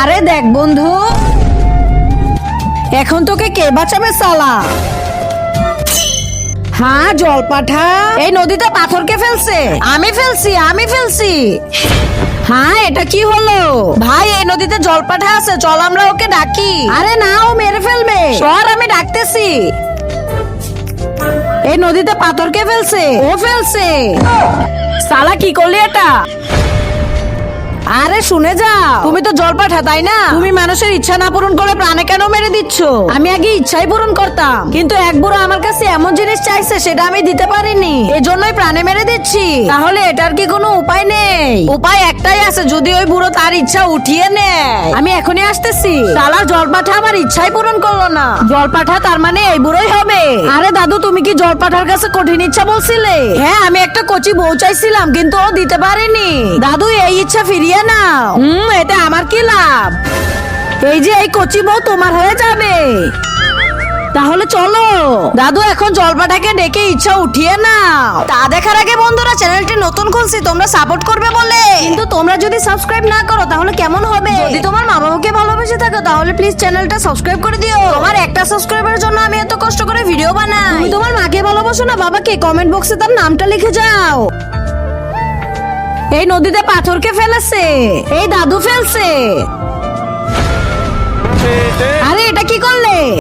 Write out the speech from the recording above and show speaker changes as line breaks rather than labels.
আরে দেখ বন্ধু, এখন তোকে কে বাঁচাবে সালা? হ্যাঁ জল পাঠা, এই নদীতে পাথর কে ফেলছে? আমি ফেলছি। হ্যাঁ এটা কি হলো? ভাই এই নদীতে জল পাঠা আছে, চল আমরা ওকে ডাকি। আরে না, ও মেরে ফেলবে, সর আমি ডাকতেছি। এই নদীতে পাথর কে ফেলছে? ও ফেলছে। সালা কি করলি এটা? আরে শুনে যাও, তুমি তো জল পাঠা তাই না? তুমি মানুষের ইচ্ছা না পূরণ করে প্রাণে কেন মেরে দিচ্ছ? আমি আগে ইচ্ছাই পূরণ করতাম, কিন্তু এক বুড়ো আমার কাছে এমন জিনিস চাইছে সেটা আমি দিতে পারিনি, এজন্যই প্রাণে মেরে দিচ্ছি। তাহলে এটার কি কোনো উপায় নেই? উপায় একটাই আছে, যদি ওই বুড়ো তার ইচ্ছা উঠিয়ে নেয়। আমি এখনই আসতেছি। সালা জল পাঠা আমার ইচ্ছাই পূরণ করলো না। জল পাঠা তার মানে এই বুড়োই হবে। আরে দাদু, তুমি কি জল পাঠার কাছে কঠিন ইচ্ছা বলছিলে? হ্যাঁ, আমি একটা কচি বউ চাইছিলাম, কিন্তু ও দিতে পারেনি। দাদু এই ইচ্ছা ফিরিয়ে নাও। এতে আমার কি লাভ? এই যে এই কচি বউ তোমার হয়ে যাবে। তাহলে চলো দাদু, এখন জলপাটাকে ডেকে ইচ্ছা উঠিয়ে নাও। তা দেখার আগে বন্ধুরা, চ্যানেলটি নতুন খুলছি, তোমরা সাপোর্ট করবে বলে, কিন্তু তোমরা যদি সাবস্ক্রাইব না করো তাহলে কেমন হবে? যদি তোমার মা বাবাকে ভালোবেসে থাকো তাহলে প্লিজ চ্যানেলটা সাবস্ক্রাইব করে দিও। তোমার একটা সাবস্ক্রাইবের জন্য আমি এত কষ্ট করে ভিডিও বানাই। তুমি তোমার মাকে ভালোবাসো না বাবাকে? কমেন্ট বক্সে তার নামটা লিখে যাও। এই নদীতে পাথরকে ফেলেছে, এই দাদু ফেলছে।